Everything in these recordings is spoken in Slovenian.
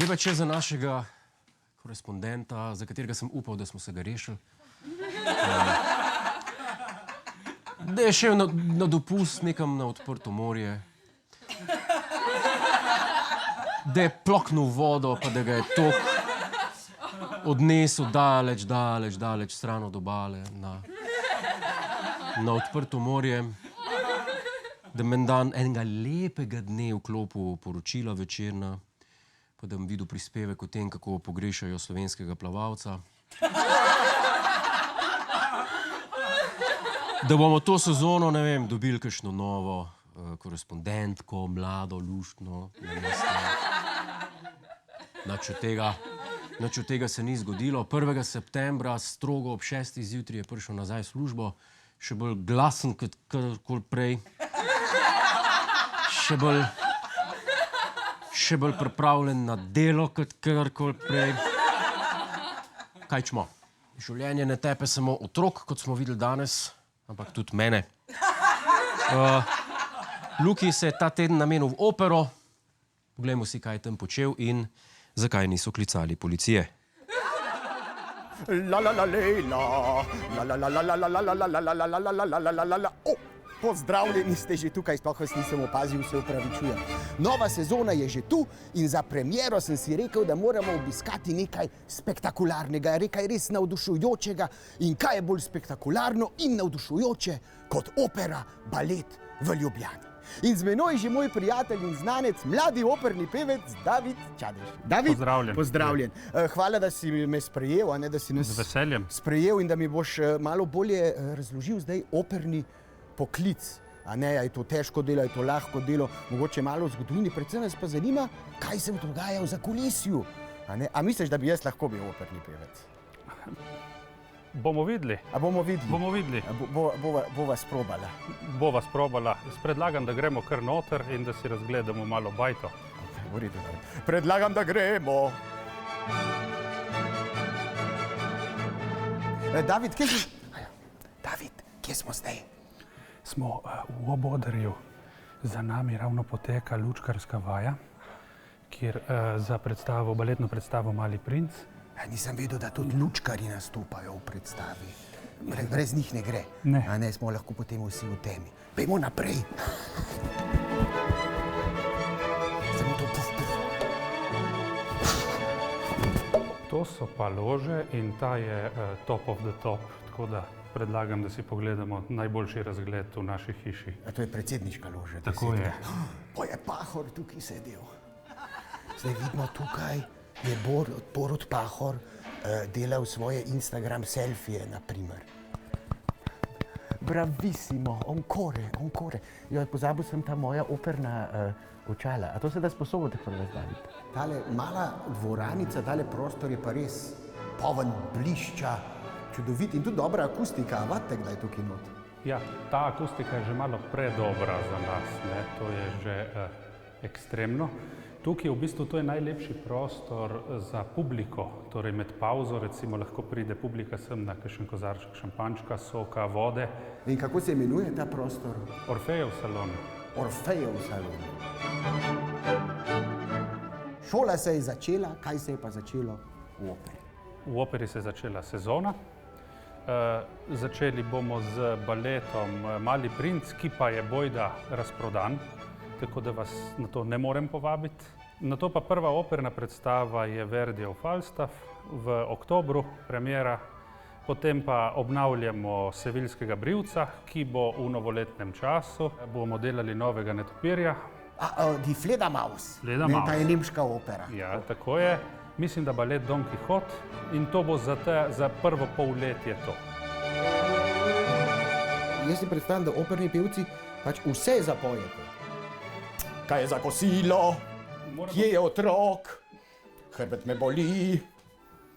Zdaj pa če za našega korespondenta, za katerega sem upal, da smo se ga rešili. Da je šel na dopust nekam na odprto morje. Da je ploknil vodo, pa da ga je tok odnesel daleč stran od obale na odprto morje. Da menda enega lepega dne vklopil poročila večerna, pa da bom videl prispevek o tem, kako pogrešajo slovenskega plavalca. Da bomo to sezono, ne vem, dobili kakšno novo korespondentko, mlado, luštno. Nič od tega se ni zgodilo. 1. septembra, strogo ob 6. zjutraj je prišel nazaj v službo, še bolj glasen kot karkoli prej. Še bolj pripravljen na delo kot karkoli prej. Kaj čmo? Življenje ne tepe samo otrok, kot smo videli danes, ampak tudi mene. Luki se je ta teden namenil v opero. Poglejmo si, kaj je tam počel in zakaj niso klicali policije. Pozdravljeni ste že tukaj, sploh vas nisem opazil, se opravičujem. Nova sezona je že tu in za premiero sem si rekel, da moramo obiskati nekaj spektakularnega, nekaj res navdušujočega. In kaj je bolj spektakularno in navdušujoče kot opera, balet v Ljubljani. In z menoj je že moj prijatelj in znanec, mladi operni pevec David Čadež. David, pozdravljen. Pozdravljen. Hvala, da si me sprejel, a ne, da si nas z veseljem sprejel in da mi boš malo bolje razložil zdaj operni poklic. A ne, je to težko delo, je to lahko delo, mogoče malo v zgodovini, predvsem nas pa zanima, kaj se dogaja v zakulisju. A misliš, da bi jaz lahko bil operni pevec? Bomo videli. A bomo videli? Bomo videli. Bova sprobala. Bova sprobala. Predlagam, da gremo kar noter in da si razgledamo malo bajto. Predlagam, da gremo. David, kje smo zdaj? Smo v Obodrju. Za nami ravno poteka lučkarska vaja, kjer za predstavo, baletno predstavo Mali princ. Nisem vedel, da tudi lučkarji nastopajo v predstavi. Brez njih ne gre. Ne. A ne, smo lahko potem vsi v temi. Pejmo naprej. Samo to puf. To so pa lože in ta je top of the top, tako da predlagam, da si pogledamo najboljši razgled v naši hiši. A to je predsedniška loža. Tako je. Pa je Pahor tukaj sedel. Zdaj vidimo tukaj, je Borut Pahor delal svoje Instagram selfije, naprimer. Bravissimo, encore. Jo, pozabil sem ta moja operna očala. A to se da sposobite predstaviti? Tale mala dvoranica, tale prostor je pa res poln blišča, čudovit in tudi dobra akustika. A vadite kdaj tukaj not? Ja, ta akustika je že malo predobra za nas, ne? To je že ekstremno. Tukaj v bistvu to je najlepši prostor za publiko, torej med pauzo recimo lahko pride publika sem na kakšen kozarček šampančka, soka, vode. In kako se imenuje ta prostor? Orfejev salon. Orfejev salon. Šola se je začela, kaj se je pa začelo v operi? V operi se je začela sezona. Začeli bomo z baletom Mali princ, ki pa je bojda razprodan, tako da vas na to ne morem povabiti. Na to pa prva operna predstava je Verdijev Falstaff v oktobru, premiera. Potem pa obnavljamo Seviljskega brivca, ki bo v novoletnem času. Bomo delali novega Netopirja. Die Fledermaus. Fledermaus. Ta je nemška opera. Ja, tako je. Mislim, da balet Don Quixote in to bo za prvo polletje to. Jaz si predstavljam, da operni pevci pač vse zapojete. Kaj je za kosilo? Kje je otrok? Hrbet me boli,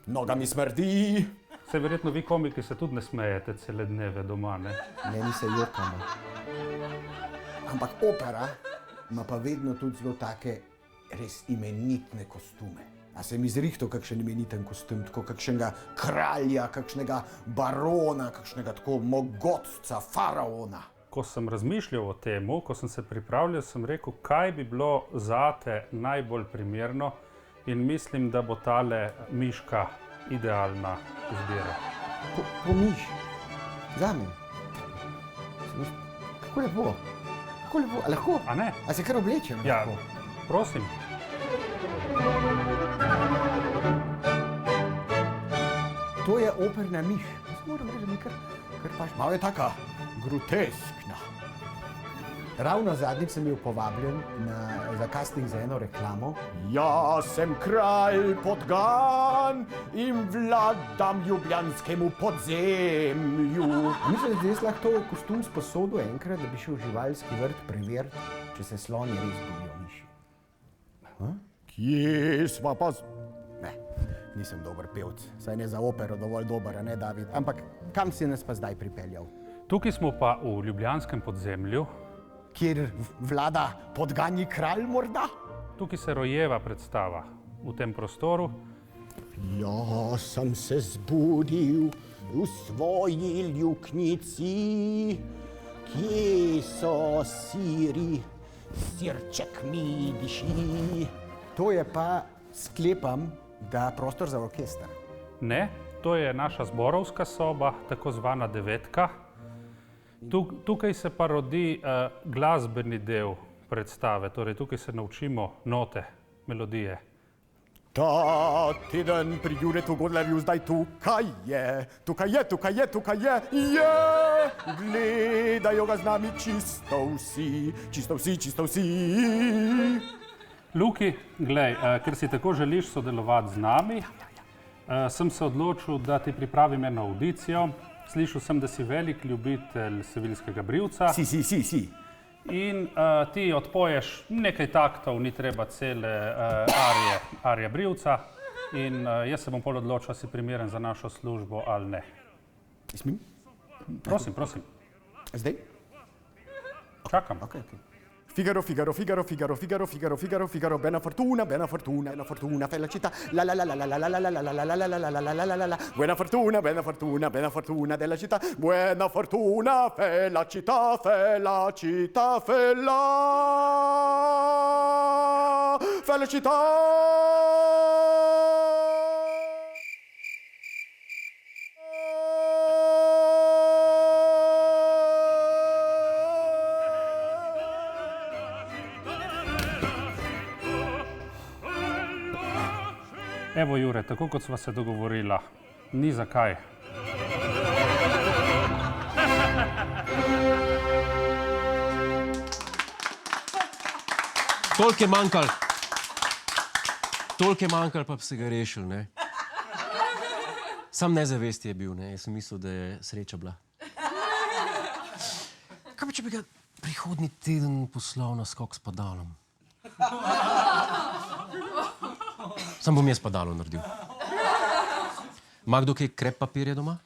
noga mi smrdi. Se verjetno vi komiki se tudi ne smejete cele dneve doma, ne? Ne, mi se jokamo. Ampak opera ima pa vedno tudi zelo take res imenitne kostume. A se mi zrihtal kakšen imeniten kostum, tako kakšnega kralja, kakšnega barona, kakšnega tako mogotca, faraona. Ko sem razmišljal o temu, ko sem se pripravljal, sem rekel, kaj bi bilo zate najbolj primerno in mislim, da bo tale miška idealna izbira. Po miš. Zame. Kako lepo. Kako lepo. A lahko? A ne? A se kar oblečem? Ja, lahko? prosim. To je operna miš. Jaz moram reči, da mi kar paš. Malo je taka groteskna. Ravno zadnjič sem bil povabljen za casting za eno reklamo. Jaz sem kralj Podgan in vladam ljubljanskemu podzemlju. Mislim, da jaz lahko to kostum sposodil enkrat, da bi šel v živalski vrt preveriti, če se sloni res bojijo miši. Kje sva pa Ne, nisem dober pevc. Saj ne za opero dovolj dober, a ne, David? Ampak kam si nas pa zdaj pripeljal? Tukaj smo pa v ljubljanskem podzemlju. Kjer vlada podganji kralj morda? Tukaj se rojeva predstava v tem prostoru. Jaz sem se zbudil v svoji ljuknici, kje so siri, sirček mi diši. To je pa, sklepam, da prostor za orkester. Ne, to je naša zborovska soba, tako zvana devetka. Tukaj se pa rodi glasbeni del predstave, torej tukaj se naučimo note, melodije. Ta teden pri Juretu Godlerju zdaj tukaj je, gledajo ga z nami čisto vsi. Luki, glej, ker si tako želiš sodelovati z nami, sem se odločil, da ti pripravim eno audicijo. Slišal sem, da si velik ljubitelj Seviljskega brivca. Si. In ti odpoješ nekaj taktov, ni treba cele arije brivca. In jaz se bom pol odločil, si primeren za našo službo ali ne. Smem? Prosim. Zdaj? Čakam. Okay. Figaro, bena fortuna, felicità, la la la la la la la la la la la la la la la la la la. Buona fortuna della città, buona fortuna, felicità, felicità. Evo, Jure, tako kot sva se dogovorila, ni zakaj. Toliko je manjkalo, pa bi se ga rešil, ne? Sam nezavesti je bil, ne? Jaz sem mislil, da je sreča bila. Kaj pa, če bi ga prihodnji teden poslal na skok s padalom? Sam bom jaz padalo naredil. Ima kdo kaj krep papirja doma?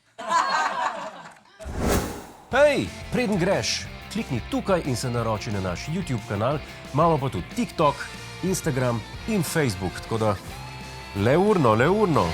Hej, preden greš, klikni tukaj in se naroči na naš YouTube kanal, imamo pa tudi TikTok, Instagram in Facebook, tako da le urno.